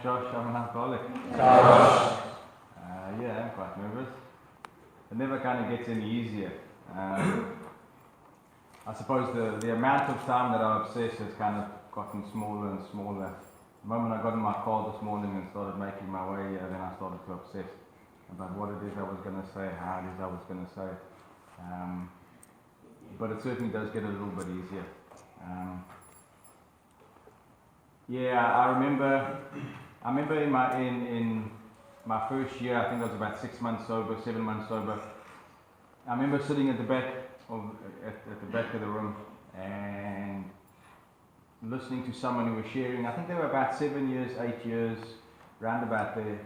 Josh. I'm an alcoholic. Josh. Yeah, I'm quite nervous. It never kind of gets any easier. I suppose the amount of time that I obsess has kind of gotten smaller and smaller. The moment I got in my car this morning and started making my way here, then I started to obsess about what it is I was going to say, how it is I was going to say it. But it certainly does get a little bit easier. I remember in my first year, I think I was about 6 months sober, 7 months sober. I remember sitting at the back of the room and listening to someone who was sharing. I think they were about 7 years, 8 years, round about there,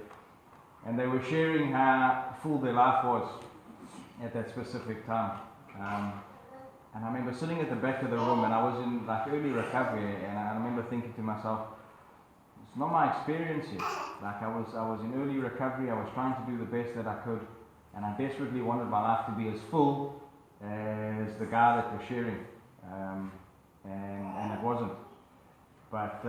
and they were sharing how full their life was at that specific time. And I remember sitting at the back of the room, and I was in like early recovery, and I remember thinking to myself, it's not my experience yet. Like I was in early recovery, I was trying to do the best that I could, and I desperately wanted my life to be as full as the guy that was sharing, and it wasn't. But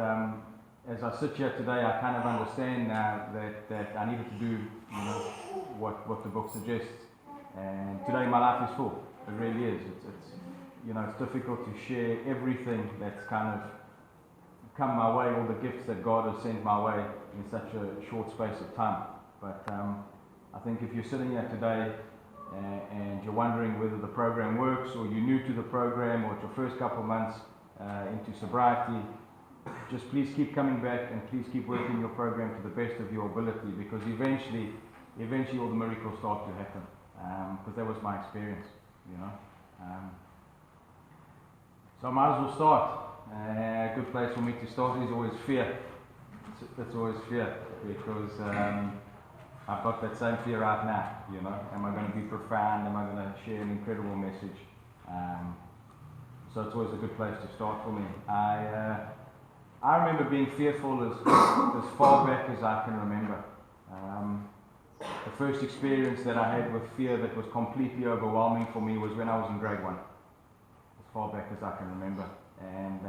as I sit here today, I kind of understand now that I needed to do, what the book suggests. And today my life is full. It really is. It's difficult to share everything that's kind of come my way, all the gifts that God has sent my way in such a short space of time. But I think if you're sitting here today and you're wondering whether the program works, or you're new to the program, or it's your first couple of months into sobriety, just please keep coming back and please keep working your program to the best of your ability, because eventually all the miracles start to happen. Because that was my experience, So I might as well start. A good place for me to start is always fear. It's always fear, because I've got that same fear right now, Am I going to be profound? Am I going to share an incredible message? So it's always a good place to start for me. I remember being fearful as far back as I can remember. The first experience that I had with fear that was completely overwhelming for me was when I was in grade 1, as far back as I can remember. And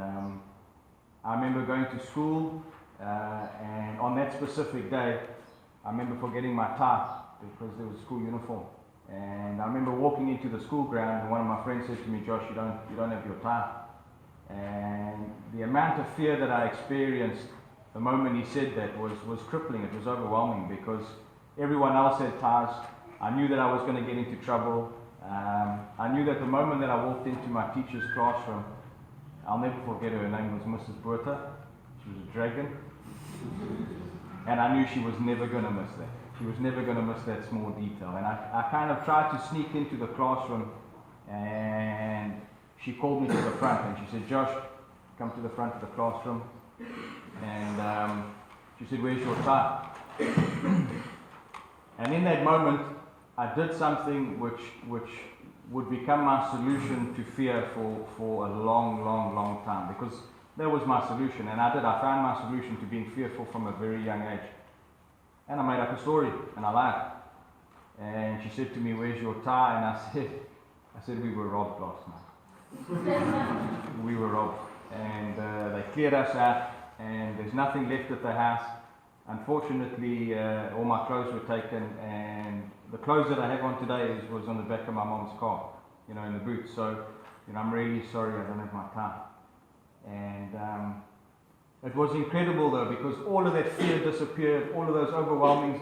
I remember going to school, and on that specific day, I remember forgetting my tie because there was a school uniform. And I remember walking into the school ground, and one of my friends said to me, "Josh, you don't have your tie." And the amount of fear that I experienced the moment he said that was crippling. It was overwhelming, because everyone else had ties. I knew that I was going to get into trouble. I knew that the moment that I walked into my teacher's classroom, I'll never forget her. Her name was Mrs. Bertha. She was a dragon. And I knew she was never going to miss that. She was never going to miss that small detail. And I kind of tried to sneak into the classroom, and she called me to the front, and she said, "Josh, come to the front of the classroom." And she said, "Where's your tie?" And in that moment, I did something which would become my solution to fear for a long time, because that was my solution. And I found my solution to being fearful from a very young age. And I made up a story, and I lied. And she said to me, "Where's your tie?" And I said, "We were robbed last night." We were robbed. And they cleared us out, and there's nothing left at the house. Unfortunately, all my clothes were taken, and the clothes that I have on today was on the back of my mom's car, in the boot. So, I'm really sorry I don't have my tie. And it was incredible, though, because all of that fear disappeared, all of those overwhelming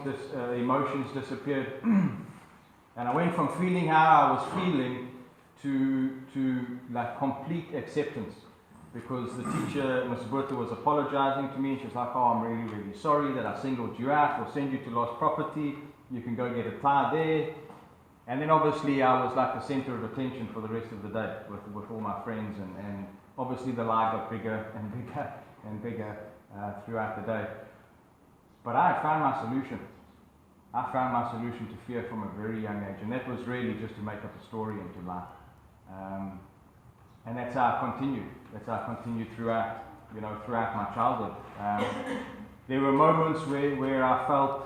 emotions disappeared, and I went from feeling how I was feeling to like complete acceptance. Because the teacher, Ms. Bertha, was apologizing to me. She was like, "Oh, I'm really, really sorry that I singled you out. We'll send you to lost property. You can go get a tie there." And then obviously I was like the center of attention for the rest of the day with all my friends. And obviously the lie got bigger and bigger and bigger throughout the day. But I found my solution. I found my solution to fear from a very young age. And that was really just to make up a story and to lie. And that's how I continued. That's how I continued throughout my childhood. There were moments where I felt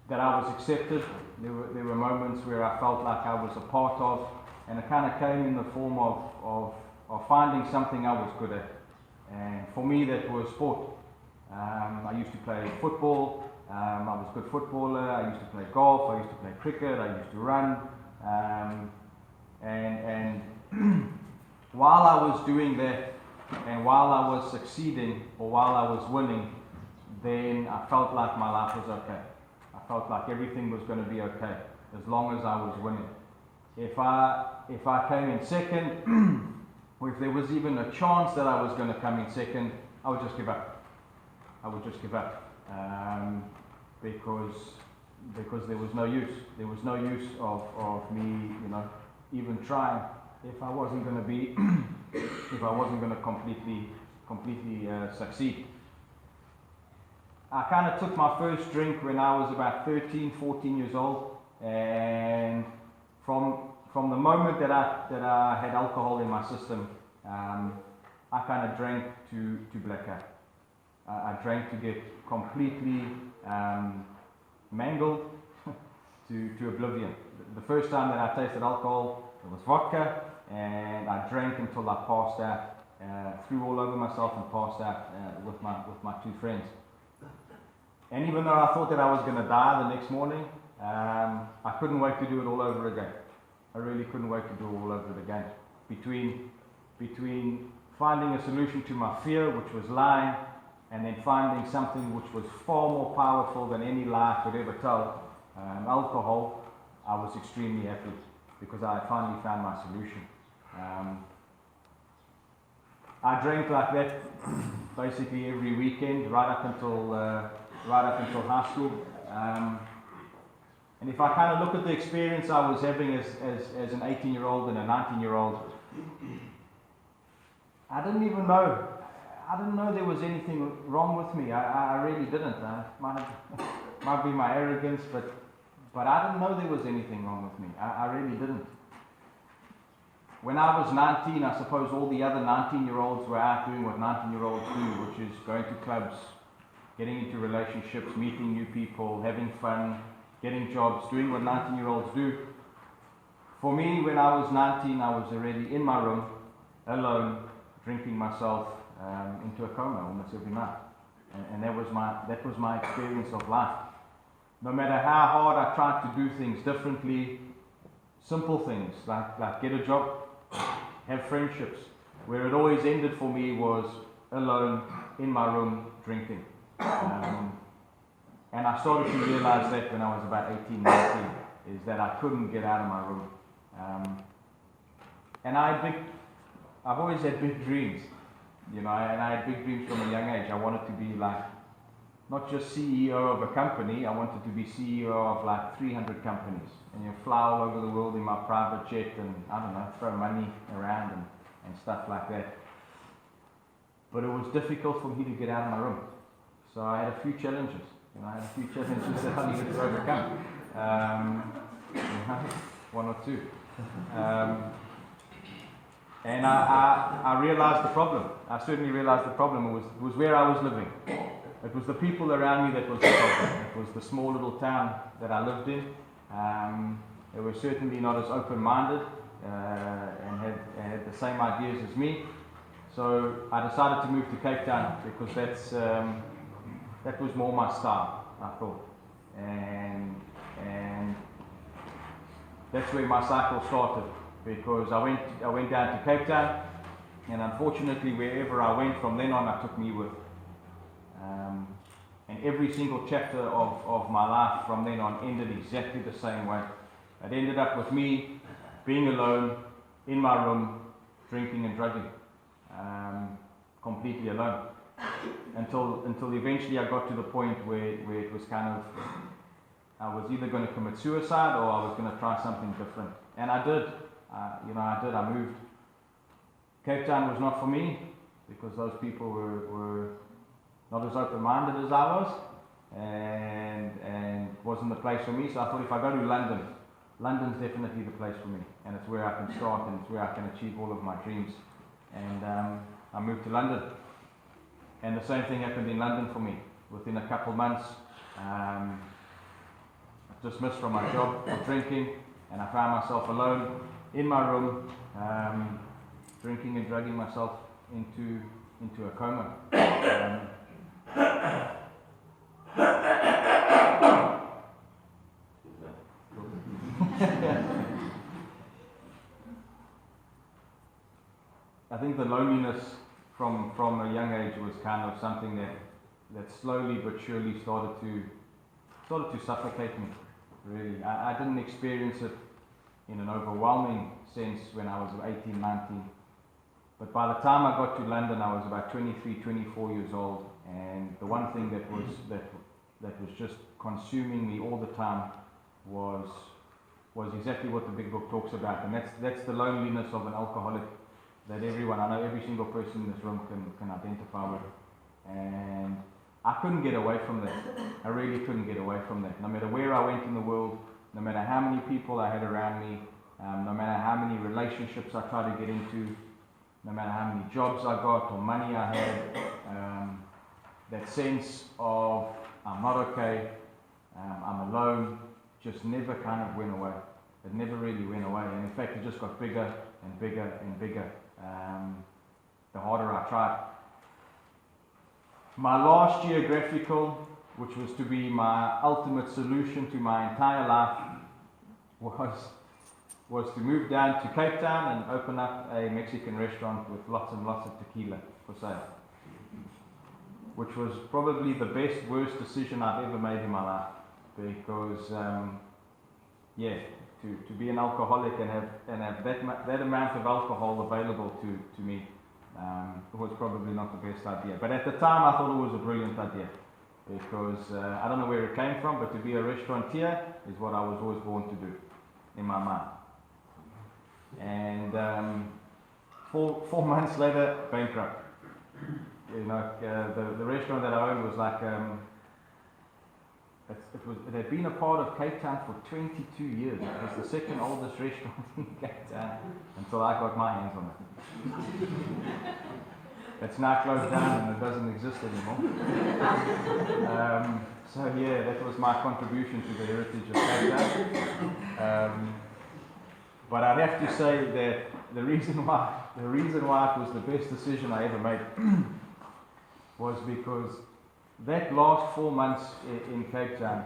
that I was accepted. There were moments where I felt like I was a part of, and it kind of came in the form of finding something I was good at. And for me, that was sport. I used to play football. I was a good footballer. I used to play golf. I used to play cricket. I used to run. And while I was doing that, and while I was succeeding, or while I was winning, then I felt like my life was okay. I felt like everything was going to be okay as long as I was winning. If I came in second, or if there was even a chance that I was going to come in second, I would just give up. I would just give up because there was no use. There was no use of me, even trying if I wasn't going to be if I wasn't going to completely succeed. I kind of took my first drink when I was about 13, 14 years old, and from the moment that I had alcohol in my system, I kind of drank to blackout. I drank to get completely mangled to oblivion. The first time that I tasted alcohol, it was vodka, and I drank until I passed out, threw all over myself and passed out with my two friends. And even though I thought that I was going to die the next morning, I couldn't wait to do it all over again. I really couldn't wait to do it all over again. Between finding a solution to my fear, which was lying, and then finding something which was far more powerful than any lie could ever tell, alcohol, I was extremely happy because I had finally found my solution. I drank like that basically every weekend right up until high school. And if I kind of look at the experience I was having as an 18-year-old and a 19-year-old, I didn't know there was anything wrong with me. I really didn't. Might be my arrogance, but I didn't know there was anything wrong with me. I really didn't. When I was 19, I suppose all the other 19-year-olds were out doing what 19-year-olds do, which is going to clubs, getting into relationships, meeting new people, having fun, getting jobs, doing what 19-year-olds do. For me, when I was 19, I was already in my room, alone, drinking myself into a coma almost every night. And that was my experience of life. No matter how hard I tried to do things differently, simple things like get a job, have friendships, where it always ended for me was alone in my room drinking. And I started to realize that when I was about 18, 19, is that I couldn't get out of my room. And I've always had big dreams, and I had big dreams from a young age. I wanted to be like, not just CEO of a company, I wanted to be CEO of like 300 companies. And fly all over the world in my private jet and, I don't know, throw money around and stuff like that. But it was difficult for me to get out of my room. So I had a few challenges. I had a few challenges that I needed to overcome. One or two. And I realized the problem. I certainly realized the problem. It was where I was living. It was the people around me that was the problem. It was the small little town that I lived in. They were certainly not as open-minded and had the same ideas as me. So I decided to move to Cape Town because that was more my style, I thought. And that's where my cycle started, because I went down to Cape Town, and unfortunately wherever I went from then on, I took me with. And every single chapter of my life from then on ended exactly the same way. It ended up with me being alone in my room, drinking and drugging, completely alone. Until eventually I got to the point where it was kind of, I was either going to commit suicide or I was going to try something different. And I did. I moved. Cape Town was not for me because those people were not as open-minded as I was, and wasn't the place for me. So I thought, if I go to London, London's definitely the place for me, and it's where I can start and it's where I can achieve all of my dreams. And I moved to London, and the same thing happened in London for me. Within a couple months, dismissed from my job for drinking, and I found myself alone in my room, drinking and drugging myself into a coma. the loneliness from a young age was kind of something that slowly but surely started to suffocate me. Really, I didn't experience it in an overwhelming sense when I was 18, 19. But by the time I got to London, I was about 23, 24 years old, and the one thing that was just consuming me all the time was exactly what the big book talks about, and that's the loneliness of an alcoholic that everyone, I know every single person in this room can identify with. And I couldn't get away from that. I really couldn't get away from that. No matter where I went in the world, no matter how many people I had around me, no matter how many relationships I tried to get into, no matter how many jobs I got or money I had, that sense of I'm not okay, I'm alone, just never kind of went away. It never really went away, and in fact it just got bigger and bigger and bigger the harder I tried. My last geographical, which was to be my ultimate solution to my entire life, was to move down to Cape Town and open up a Mexican restaurant with lots and lots of tequila for sale, which was probably the best, worst decision I've ever made in my life, because to be an alcoholic and have that amount of alcohol available to me was probably not the best idea. But at the time I thought it was a brilliant idea, because I don't know where it came from, but to be a restaurateur is what I was always born to do in my mind. And 4 months later, bankrupt. You know, the restaurant that I owned was like it had been a part of Cape Town for 22 years. It was the second oldest restaurant in Cape Town until I got my hands on it. It's now closed down and it doesn't exist anymore. So yeah, that was my contribution to the heritage of Cape Town. But I'd have to say that the reason why it was the best decision I ever made was because that last 4 months in Cape Town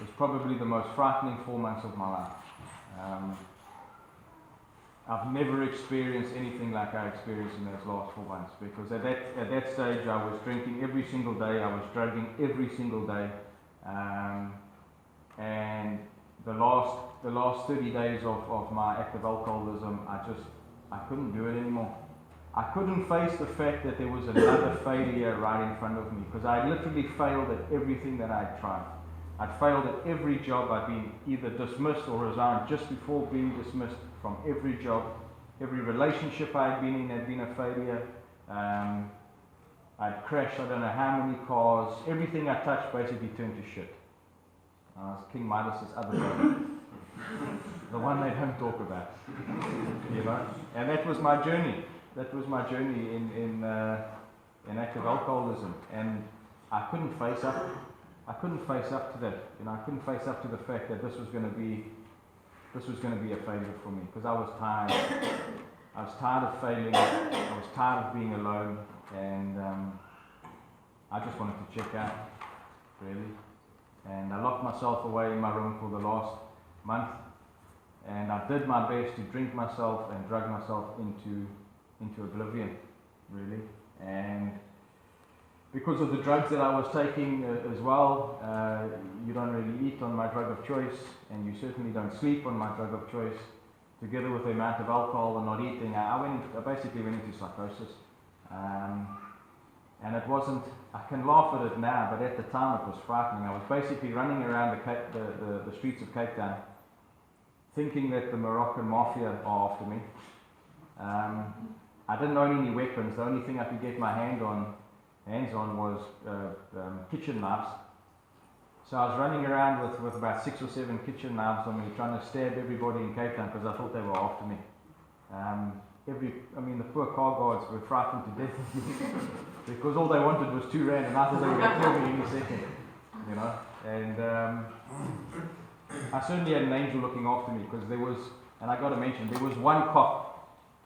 was probably the most frightening 4 months of my life. I've never experienced anything like I experienced in those last 4 months, because at that stage I was drinking every single day, I was drugging every single day, and the last 30 days of my active alcoholism, I couldn't do it anymore. I couldn't face the fact that there was another failure right in front of me, because I literally failed at everything that I'd tried. I'd failed at every job. I'd been either dismissed or resigned just before being dismissed from every job. Every relationship I'd been in had been a failure. I'd crashed I don't know how many cars. Everything I touched basically turned to shit. I was King Midas's other brother. The one they don't talk about. You know? And that was my journey. That was my journey in active alcoholism, and I couldn't face up. I couldn't face up to that. You know, I couldn't face up to the fact that this was going to be a failure for me, because I was tired. I was tired of failing. I was tired of being alone, and I just wanted to check out, really. And I locked myself away in my room for the last month, and I did my best to drink myself and drug myself into oblivion, really. And because of the drugs that I was taking as well, you don't really eat on my drug of choice, and you certainly don't sleep on my drug of choice. Together with the amount of alcohol and not eating, I basically went into psychosis. And it wasn't, I can laugh at it now, but at the time it was frightening. I was basically running around the streets of Cape Town, thinking that the Moroccan mafia are after me. I didn't own any weapons. The only thing I could get my hands on was kitchen knives. So I was running around with about 6 or 7 kitchen knives on me, trying to stab everybody in Cape Town, because I thought they were after me. The poor car guards were frightened to death because all they wanted was 2 rand, and I thought they were going to kill me any second, you know. And I certainly had an angel looking after me, because there was, and I got to mention, there was one cop.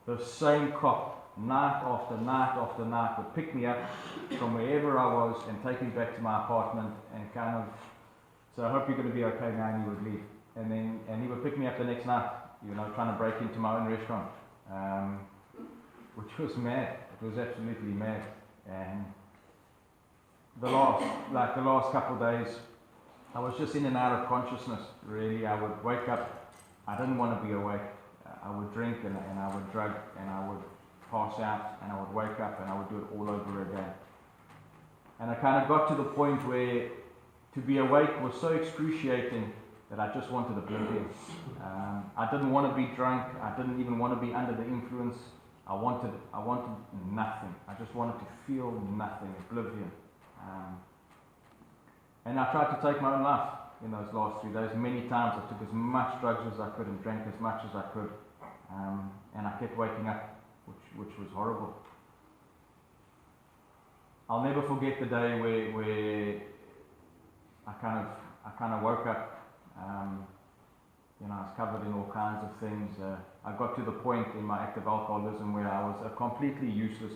The same cop, night after night after night, would pick me up from wherever I was and take me back to my apartment and kind of, so I hope you're going to be okay now, and he would leave. And he would pick me up the next night, you know, trying to break into my own restaurant. which was mad. It was absolutely mad. And the last couple of days, I was just in and out of consciousness, really. I would wake up, I didn't want to be awake. I would drink and I would drug and I would pass out and I would wake up and I would do it all over again. And I kind of got to the point where to be awake was so excruciating that I just wanted oblivion. I didn't want to be drunk. I didn't even want to be under the influence. I wanted nothing. I just wanted to feel nothing, oblivion. And I tried to take my own life in those last 3 days. Many times I took as much drugs as I could and drank as much as I could. And I kept waking up, which was horrible. I'll never forget the day where I kind of woke up. I was covered in all kinds of things. I got to the point in my active alcoholism where I was a completely useless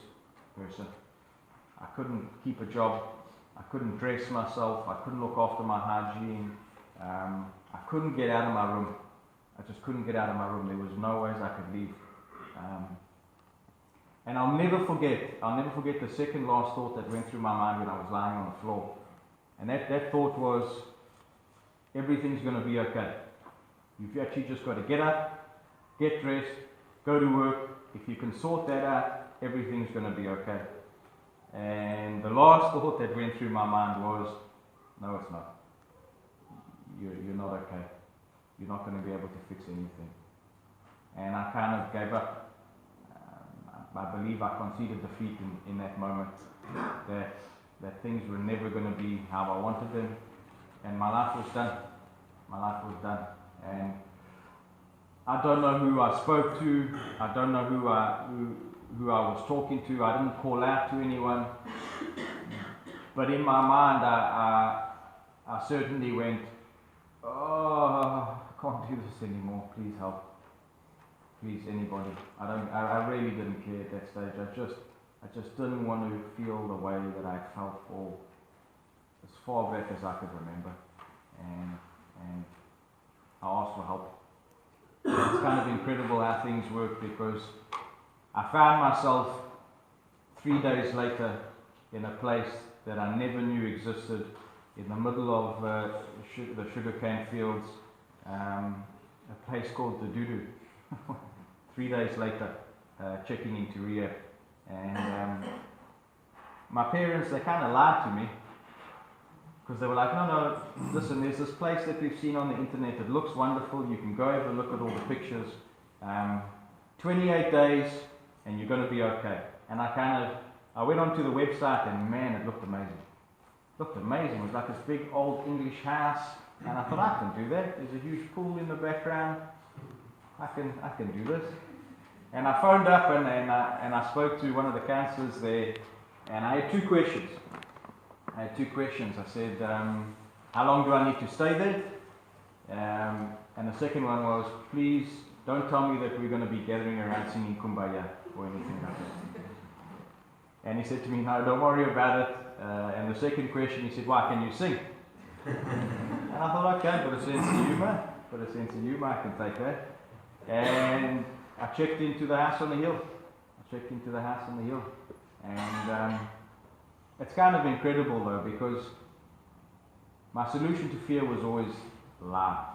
person. I couldn't keep a job. I couldn't dress myself. I couldn't look after my hygiene. I couldn't get out of my room. I just couldn't get out of my room. There was no ways I could leave. And I'll never forget the second last thought that went through my mind when I was lying on the floor. And that thought was, everything's going to be okay. You've actually just got to get up, get dressed, go to work. If you can sort that out, everything's going to be okay. And the last thought that went through my mind was, no, it's not. You're not okay. You're not going to be able to fix anything. And I kind of gave up. I believe I conceded defeat in that moment. That things were never going to be how I wanted them. And my life was done. My life was done. And I don't know who I spoke to. I don't know who I was talking to. I didn't call out to anyone. But in my mind, I certainly went, oh, I can't do this anymore. Please help. Please, anybody. I really didn't care at that stage. I just didn't want to feel the way that I felt for as far back as I could remember. And I asked for help. It's kind of incredible how things work, because I found myself 3 days later in a place that I never knew existed, in the middle of the sugarcane fields, a place called the Dudu. 3 days later, checking into rehab. And my parents, they kind of lied to me, because they were like, no, listen, there's this place that we've seen on the internet. It looks wonderful. You can go have a look at all the pictures. 28 days and you're going to be okay. And I went onto the website and man, it looked amazing. It looked amazing. It was like this big old English house. And I thought, I can do that. There's a huge pool in the background. I can do this. And I phoned up and I spoke to one of the counsellors there, and I had 2 questions. I said, how long do I need to stay there? And the second one was, please don't tell me that we're going to be gathering around singing Kumbaya or anything like that. And he said to me, no, don't worry about it. And the second question, he said, why, can you sing? And I thought, okay, put a sense of humor, I can take that. And I checked into the house on the hill. And it's kind of incredible though, because my solution to fear was always lie.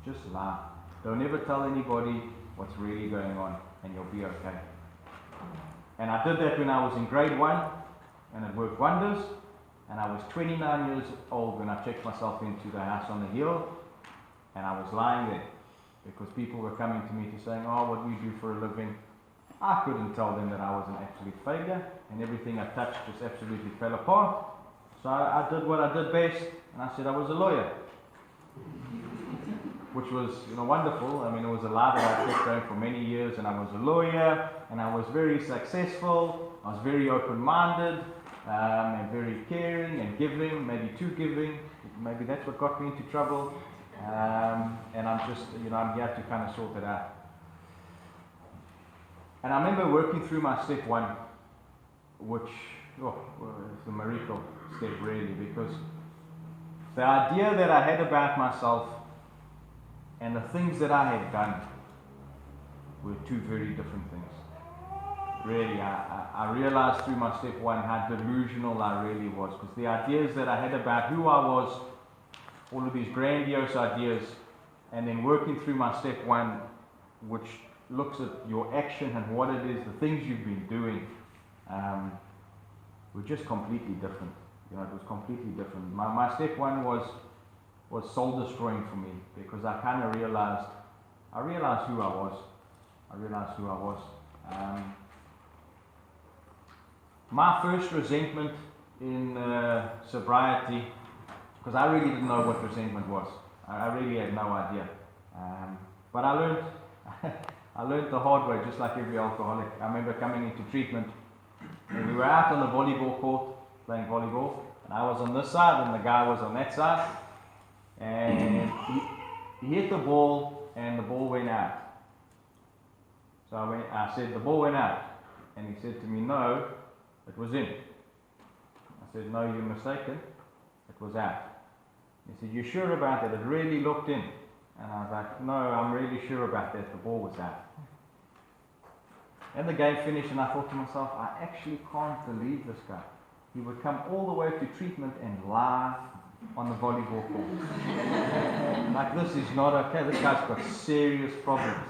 Just lie. Don't ever tell anybody what's really going on and you'll be okay. And I did that when I was in grade 1 and it worked wonders. And I was 29 years old when I checked myself into the house on the hill, and I was lying there because people were coming to me to saying, oh, what do you do for a living? I couldn't tell them that I was an absolute failure, and everything I touched just absolutely fell apart. So I did what I did best, and I said I was a lawyer, which was wonderful. I mean, it was a lie that I kept going for many years, and I was a lawyer, and I was very successful. I was very open-minded, and very caring and giving, maybe too giving. Maybe that's what got me into trouble. And I'm just, I'm here to kind of sort it out. And I remember working through my step 1, which was a miracle step really, because the idea that I had about myself and the things that I had done were 2 very different things. Really, I realized through my step one how delusional I really was, because the ideas that I had about who I was, all of these grandiose ideas, and then working through my step one, which looks at your action and what it is, the things you've been doing, were just completely different. You know, it was completely different. My step one was soul destroying for me, because I kind of realized who I was. I realized who I was. My first resentment in sobriety, because I really didn't know what resentment was. I really had no idea. But I learned, I learned the hard way, just like every alcoholic. I remember coming into treatment, and we were out on the volleyball court playing volleyball, and I was on this side, and the guy was on that side, and he hit the ball, and the ball went out. So I said, the ball went out, and he said to me, no, it was in. I said, no, you're mistaken, it was out. He said, you sure about that? It really looked in. And I was like, no, I'm really sure about that, the ball was out. And the game finished, and I thought to myself, I actually can't believe this guy. He would come all the way to treatment and lie on the volleyball court. Like, this is not okay. This guy's got serious problems,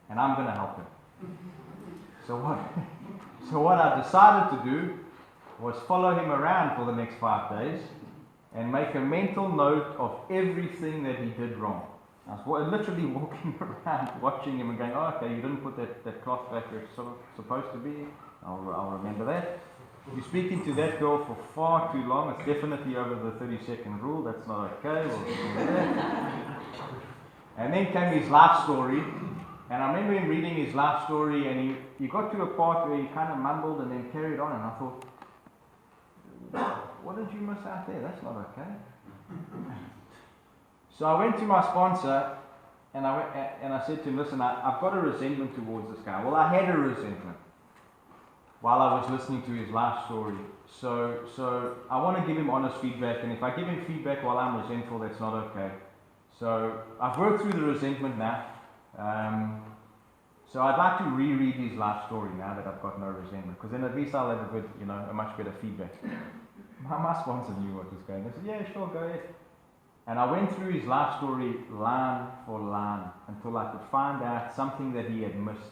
and I'm going to help him. So what I decided to do was follow him around for the next 5 days and make a mental note of everything that he did wrong. I was literally walking around, watching him and going, oh, okay, you didn't put that cloth back where it's supposed to be. I'll remember that. You're speaking to that girl for far too long. It's definitely over the 30-second rule. That's not okay. We'll do that. And then came his life story. And I remember him reading his life story, and he got to a part where he kind of mumbled and then carried on. And I thought, what did you miss out there? That's not okay. So I went to my sponsor, and I said to him, listen, I've got a resentment towards this guy. Well, I had a resentment while I was listening to his life story. So I want to give him honest feedback, and if I give him feedback while I'm resentful, that's not okay. So I've worked through the resentment now. So I'd like to reread his life story now that I've got no resentment, because then at least I'll have a much better feedback. My sponsor knew what was going on. I said, yeah, sure, go ahead. And I went through his life story line for line until I could find out something that he had missed.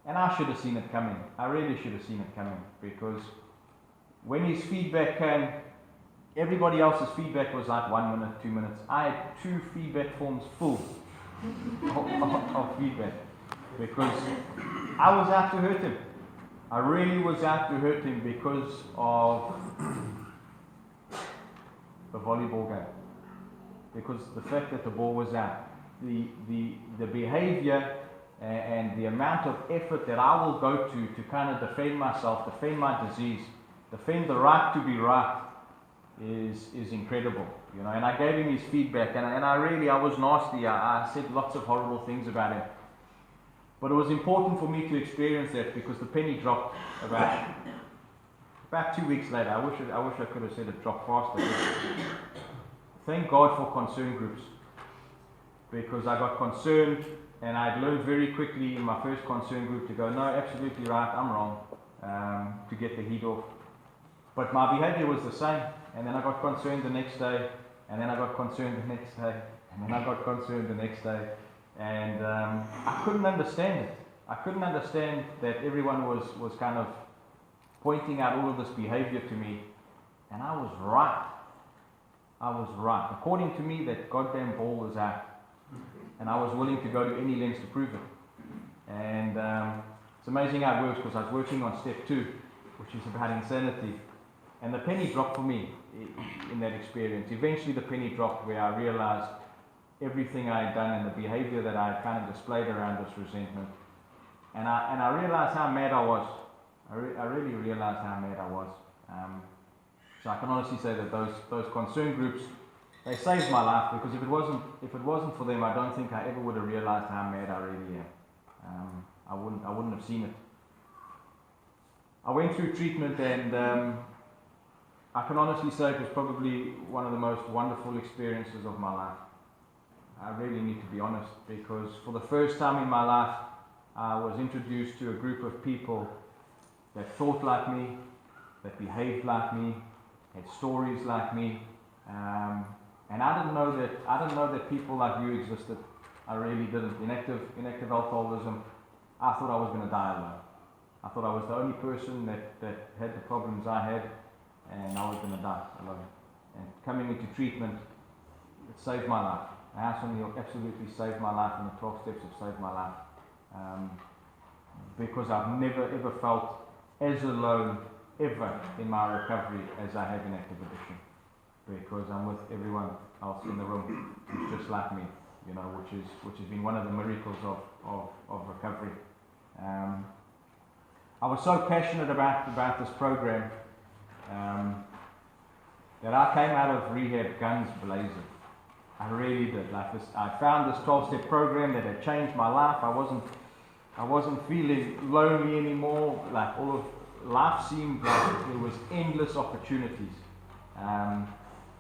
And I should have seen it coming. I really should have seen it coming, because when his feedback came, everybody else's feedback was like 1 minute, 2 minutes. I had 2 feedback forms full of feedback, because I was out to hurt him. I really was out to hurt him because of the volleyball game. Because the fact that the ball was out, the behavior and the amount of effort that I will go to kind of defend myself, defend my disease, defend the right to be right is incredible, you know. And I gave him his feedback, and I was nasty. I said lots of horrible things about him. But it was important for me to experience that, because the penny dropped about 2 weeks later. I wish I could have said it dropped faster. Thank God for concern groups, because I got concerned, and I'd learned very quickly in my first concern group to go, no, absolutely right, I'm wrong, to get the heat off. But my behavior was the same, and then I got concerned the next day, and then I got concerned the next day, and then I got concerned the next day, and I couldn't understand it. I couldn't understand that everyone was kind of pointing out all of this behavior to me, and I was right. I was right. According to me, that goddamn ball was out, and I was willing to go to any lengths to prove it. And it's amazing how it works, because I was working on step 2, which is about insanity, and the penny dropped for me in that experience. Eventually the penny dropped, where I realized everything I had done and the behavior that I had kind of displayed around this resentment, and I realized how mad I was. I really realized how mad I was. So I can honestly say that those concern groups, they saved my life, because if it wasn't for them, I don't think I ever would have realized how mad I really am. I wouldn't have seen it. I went through treatment, and I can honestly say it was probably one of the most wonderful experiences of my life. I really need to be honest, because for the first time in my life, I was introduced to a group of people that thought like me, that behaved like me, had stories like me, and I didn't know that people like you existed. I really didn't. In active alcoholism, I thought I was going to die alone. I thought I was the only person that had the problems I had, and I was going to die alone. And coming into treatment, it saved my life. House on the Hill absolutely saved my life, and the 12 steps have saved my life. Because I've never ever felt as alone ever in my recovery as I have in active addiction. Because I'm with everyone else in the room who's just like me, you know, which has been one of the miracles of recovery. I was so passionate about this program that I came out of rehab guns blazing. I really did. Like this, I found this 12-step program that had changed my life. I wasn't feeling lonely anymore. Like all of life seemed like there was endless opportunities.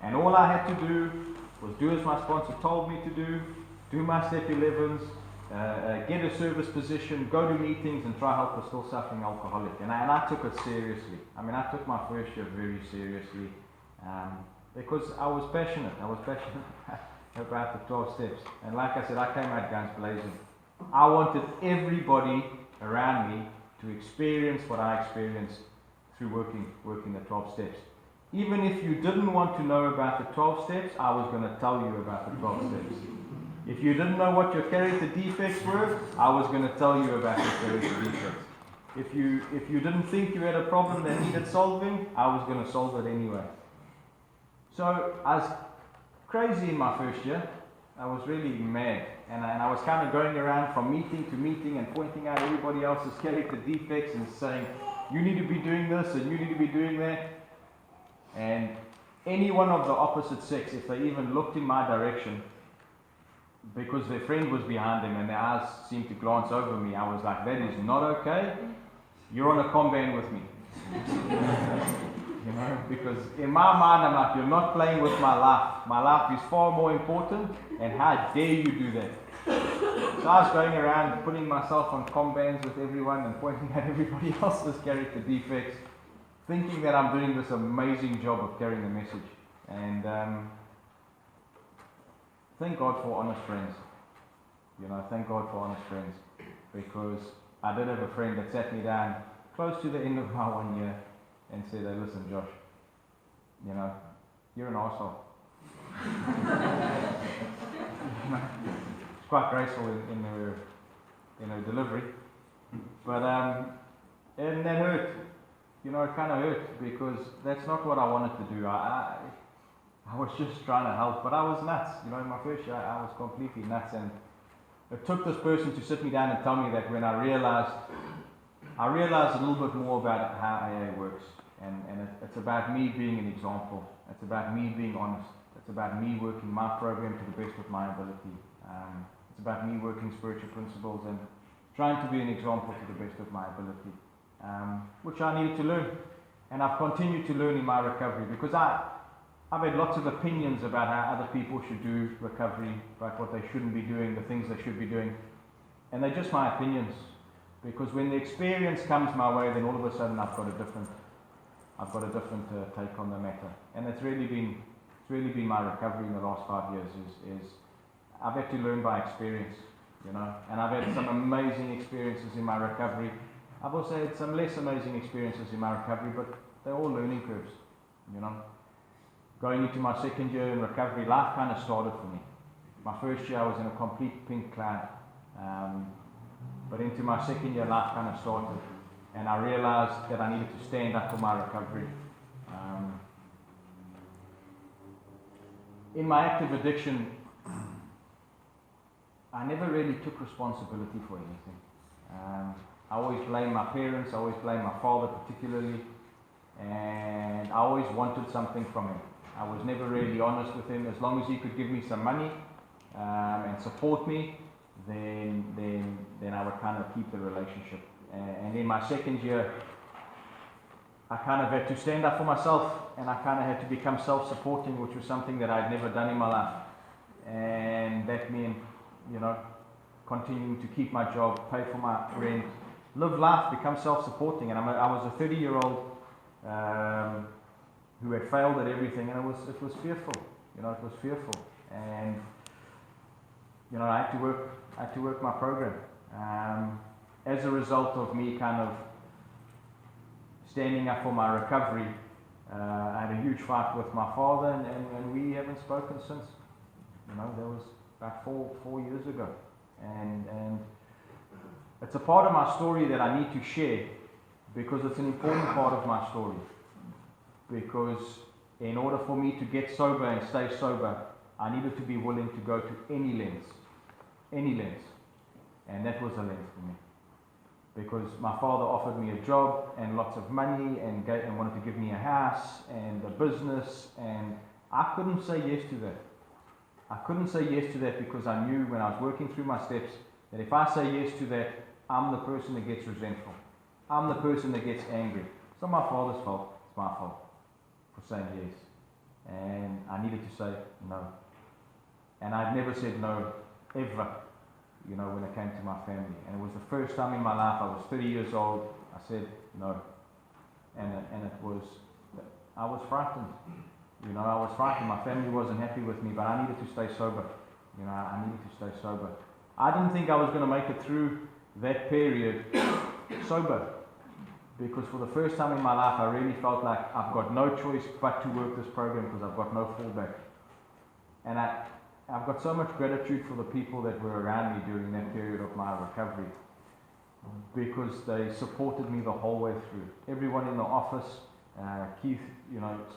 And all I had to do was do as my sponsor told me to do my step 11s, get a service position, go to meetings and try help a still suffering alcoholic. And I took it seriously. I mean, I took my first year very seriously because I was passionate. I was passionate about the 12 steps. And like I said, I came out guns blazing. I wanted everybody around me to experience what I experienced through working the 12 steps. Even if you didn't want to know about the 12 steps, I was going to tell you about the 12 steps. If you didn't know what your character defects were, I was going to tell you about your character defects. If you didn't think you had a problem that needed solving, I was going to solve it anyway. So I was crazy in my first year. I was really mad. And I was kind of going around from meeting to meeting and pointing out everybody else's character defects and saying, you need to be doing this and you need to be doing that. And anyone of the opposite sex, if they even looked in my direction, because their friend was behind them and their eyes seemed to glance over me, I was like, that is not okay. You're on a comban with me. You know, because in my mind, I'm like, you're not playing with my life. My life is far more important, and how dare you do that? So I was going around putting myself on combans with everyone and pointing at everybody else's character defects, thinking that I'm doing this amazing job of carrying the message. And thank God for honest friends. You know, thank God for honest friends. Because I did have a friend that sat me down close to the end of my 1 year and said, hey, listen, Josh, you know, you're an arsehole. It's quite graceful in her delivery. But, and that hurt. You know, it kind of hurt because that's not what I wanted to do. I was just trying to help, but I was nuts. You know, in my first year, I was completely nuts. And it took this person to sit me down and tell me that when I realized a little bit more about how AA works. And it's about me being an example. It's about me being honest. It's about me working my program to the best of my ability. It's about me working spiritual principles and trying to be an example to the best of my ability, which I needed to learn. And I've continued to learn in my recovery because I've had lots of opinions about how other people should do recovery, about what they shouldn't be doing, the things they should be doing. And they're just my opinions. Because when the experience comes my way, then all of a sudden I've got a different take on the matter. And it's really been my recovery in the last 5 years is I've had to learn by experience, you know. And I've had some amazing experiences in my recovery. I've also had some less amazing experiences in my recovery, but they're all learning curves, you know. Going into my second year in recovery, life kind of started for me. My first year I was in a complete pink cloud. But into my second year, life kind of started. And I realized that I needed to stand up for my recovery. In my active addiction, I never really took responsibility for anything. I always blamed my parents, I always blamed my father particularly, and I always wanted something from him. I was never really honest with him. As long as he could give me some money and support me, then I would kind of keep the relationship. And in my second year, I kind of had to stand up for myself, and I kind of had to become self-supporting, which was something that I'd never done in my life. And that meant, you know, continuing to keep my job, pay for my rent, live life, become self-supporting. And I was a 30-year-old who had failed at everything, and it was fearful. It was fearful. And I had to work my program. As a result of me kind of standing up for my recovery, I had a huge fight with my father, and we haven't spoken since. That was about four years ago. And it's a part of my story that I need to share, because it's an important part of my story. Because in order for me to get sober and stay sober, I needed to be willing to go to any lengths. And that was a length for me. Because my father offered me a job and lots of money and wanted to give me a house and a business, and I couldn't say yes to that. I couldn't say yes to that because I knew when I was working through my steps that if I say yes to that, I'm the person that gets resentful. I'm the person that gets angry. It's not my father's fault, it's my fault for saying yes. And I needed to say no. And I'd never said no, ever, when it came to my family. And it was the first time in my life, I was 30 years old, I said no. And I was frightened. I was frightened. My family wasn't happy with me, but I needed to stay sober. I needed to stay sober. I didn't think I was going to make it through that period sober, because for the first time in my life, I really felt like I've got no choice but to work this program because I've got no fallback. And I've got so much gratitude for the people that were around me during that period of my recovery, because they supported me the whole way through. Everyone in the office, Keith,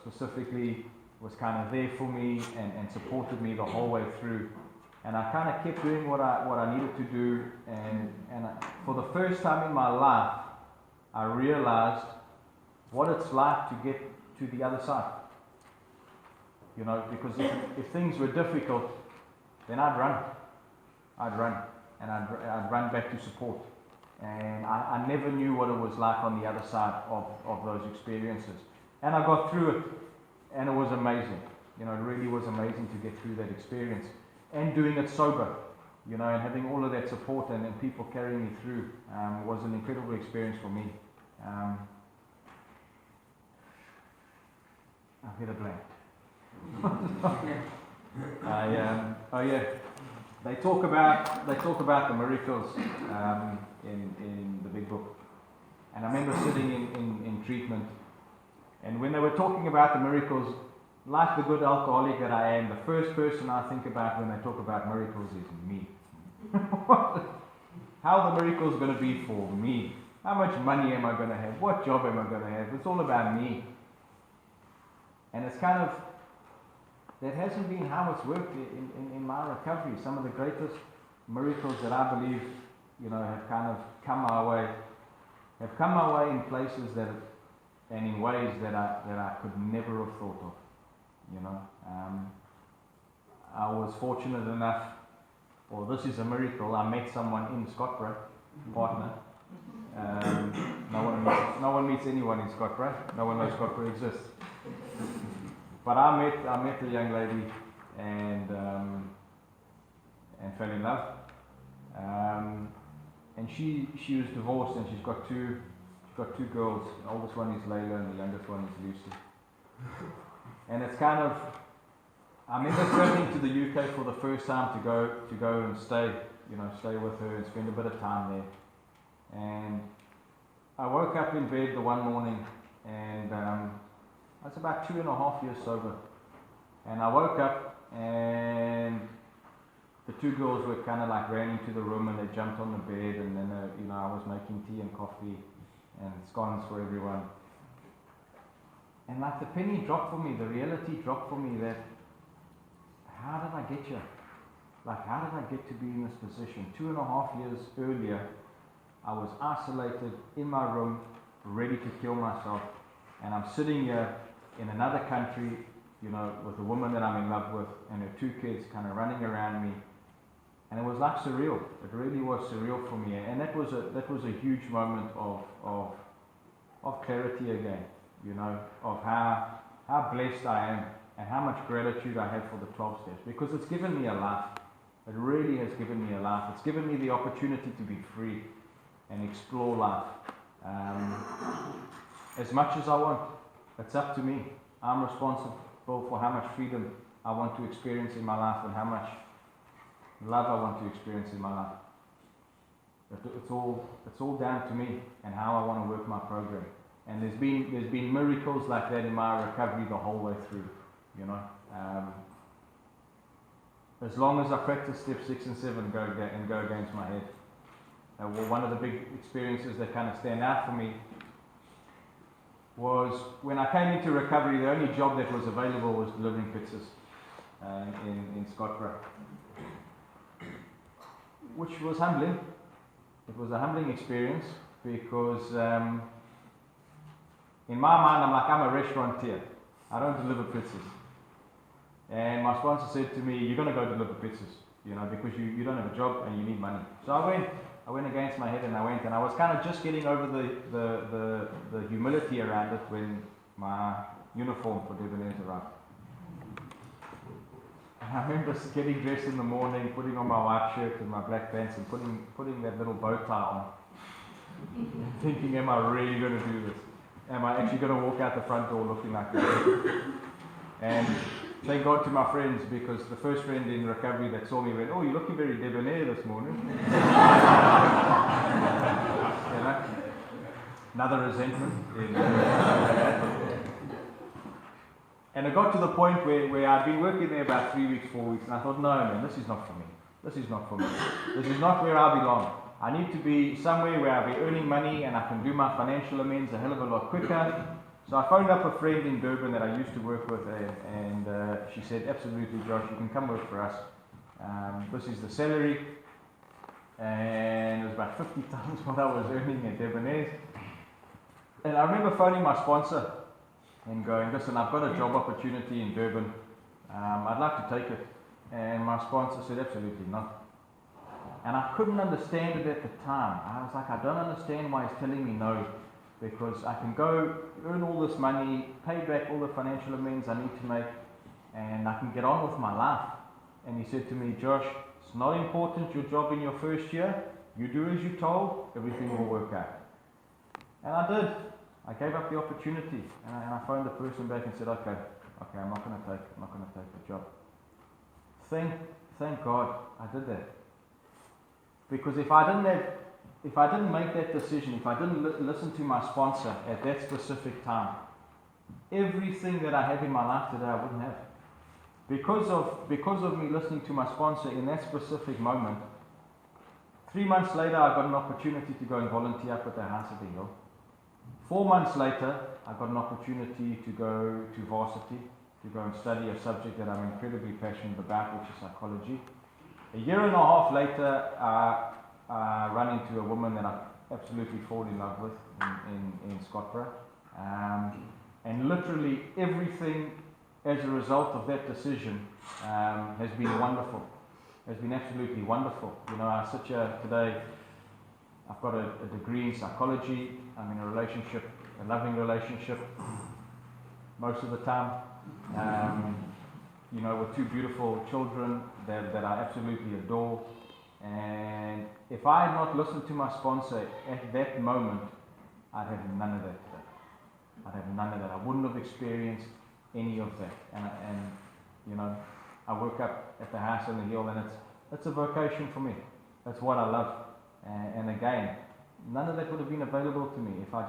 specifically, was kind of there for me and supported me the whole way through. And I kind of kept doing what I needed to do. And for the first time in my life, I realized what it's like to get to the other side. Because if things were difficult, then I'd run. And I'd run back to support. And I never knew what it was like on the other side of those experiences. And I got through it, and it was amazing. It really was amazing to get through that experience. And doing it sober, and having all of that support and people carrying me through was an incredible experience for me. I've hit a blank. They talk about the miracles in the big book. And I remember sitting in treatment, and when they were talking about the miracles, like the good alcoholic that I am, the first person I think about when they talk about miracles is me. How the miracles going to be for me? How much money am I going to have? What job am I going to have? It's all about me. And it's kind of, that hasn't been how it's worked in my recovery. Some of the greatest miracles that I believe, have kind of come my way in places and in ways that I could never have thought of. I was fortunate enough, or this is a miracle, I met someone in Scottburgh, partner. No one meets anyone in Scottburgh. No one knows Scottburgh exists. But I met the young lady and fell in love. And she was divorced, and she's got two girls. The oldest one is Layla, and the youngest one is Lucy. And it's kind of, I remember traveling to the UK for the first time to go and stay with her and spend a bit of time there. And I woke up in bed the one morning, and I was about 2.5 years sober. And I woke up, and the two girls were kind of like ran into the room, and they jumped on the bed, and then I was making tea and coffee and scones for everyone. And like the penny dropped for me, the reality dropped for me that, how did I get here? Like, how did I get to be in this position? 2.5 years earlier, I was isolated in my room, ready to kill myself. And I'm sitting here in another country, with a woman that I'm in love with, and her 2 kids kind of running around me. And it was like surreal. It really was surreal for me. And that was a huge moment of clarity again. Of how blessed I am and how much gratitude I have for the 12 steps, because it's given me a life. It really has given me a life. It's given me the opportunity to be free and explore life as much as I want. It's up to me. I'm responsible for how much freedom I want to experience in my life and how much love I want to experience in my life. It's all down to me and how I want to work my program. And there's been miracles like that in my recovery the whole way through. You know, as long as I practice steps 6 and 7 go against my head. Well, one of the big experiences that kind of stand out for me was when I came into recovery. The only job that was available was delivering pizzas in Scottburgh, which was humbling. It was a humbling experience because in my mind I'm a restaurateur. I don't deliver pizzas. And my sponsor said to me, "You're going to go deliver pizzas, you know, because you don't have a job and you need money." So I went against my head and I went, and I was kind of just getting over the humility around it when my uniform for Debonair's arrived. And I remember getting dressed in the morning, putting on my white shirt and my black pants and putting that little bow tie on, and thinking, am I really going to do this? Am I actually going to walk out the front door looking like this? And thank God to my friends, because the first friend in recovery that saw me went, "Oh, you're looking very debonair this morning." You know? Another resentment. And it got to the point where I'd been working there about 3 weeks, 4 weeks, and I thought, no, man, this is not for me. This is not for me. This is not where I belong. I need to be somewhere where I'll be earning money and I can do my financial amends a hell of a lot quicker. So I phoned up a friend in Durban that I used to work with, and she said, "Absolutely, Josh, you can come work for us. This is the salary." And it was about 50 times what I was earning at Debonair's. And I remember phoning my sponsor and going, "Listen, I've got a job opportunity in Durban. I'd like to take it." And my sponsor said, "Absolutely not." And I couldn't understand it at the time. I was like, I don't understand why he's telling me no. Because I can go earn all this money, pay back all the financial amends I need to make, and I can get on with my life. And he said to me, "Josh, it's not important your job in your first year. You do as you're told, everything will work out." And I did. I gave up the opportunity, and I phoned the person back and said, okay, I'm not going to take the job. Thank God I did that. Because if I didn't make that decision, if I didn't listen to my sponsor at that specific time, everything that I have in my life today I wouldn't have. Because of me listening to my sponsor in that specific moment, 3 months later I got an opportunity to go and volunteer up at the House of the Hill. 4 months later I got an opportunity to go to varsity, to go and study a subject that I'm incredibly passionate about, which is psychology. A year and a half later, I run into a woman that I absolutely fall in love with in Scottburgh. And literally everything as a result of that decision has been wonderful. Has been absolutely wonderful. You know, I sit here today, I've got a degree in psychology, I'm in a relationship, a loving relationship most of the time. You know, with 2 beautiful children that I absolutely adore. And if I had not listened to my sponsor at that moment, I'd have none of that today. I'd have none of that. I wouldn't have experienced any of that. And you know, I work up at the House on the Hill, and it's a vocation for me. That's what I love. And again, none of that would have been available to me if I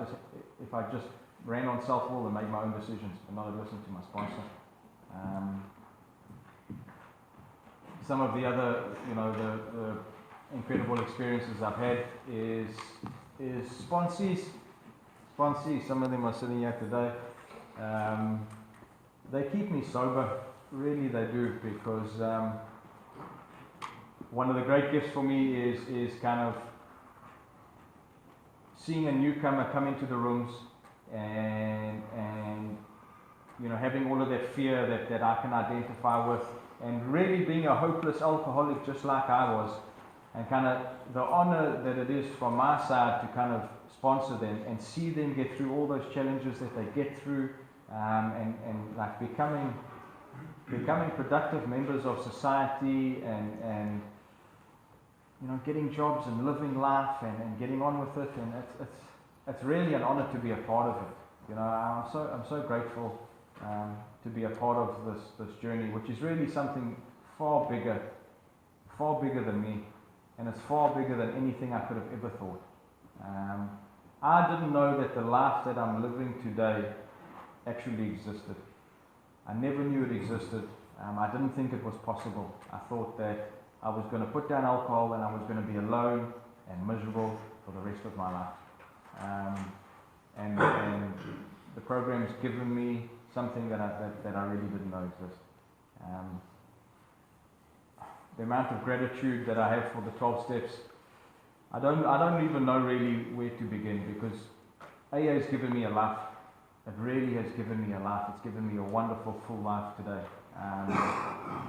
just ran on self-will and made my own decisions and not have listened to my sponsor. Some of the other, you know, the incredible experiences I've had is sponsees. Some of them are sitting here today. They keep me sober, really they do, because one of the great gifts for me is kind of seeing a newcomer come into the rooms and you know, having all of that fear that I can identify with, and really being a hopeless alcoholic just like I was, and kind of the honor that it is from my side to kind of sponsor them and see them get through all those challenges that they get through, and like becoming becoming productive members of society and you know, getting jobs and living life and getting on with it, and it's really an honor to be a part of it. You know, I'm so grateful to be a part of this journey, which is really something far bigger than me, and it's far bigger than anything I could have ever thought. I didn't know that the life that I'm living today actually existed. I never knew it existed. I didn't think it was possible. I thought that I was going to put down alcohol and I was going to be alone and miserable for the rest of my life. And the program's given me something that I really didn't know existed. The amount of gratitude that I have for the 12 steps, I don't even know really where to begin, because AA has given me a life. It really has given me a life. It's given me a wonderful, full life today.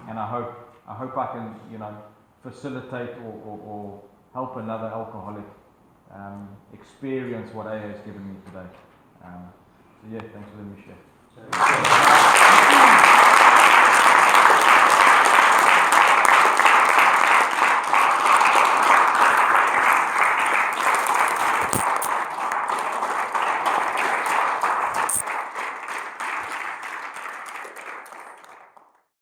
And I hope I can, you know, facilitate or help another alcoholic experience what AA has given me today. So yeah, thanks for letting me share.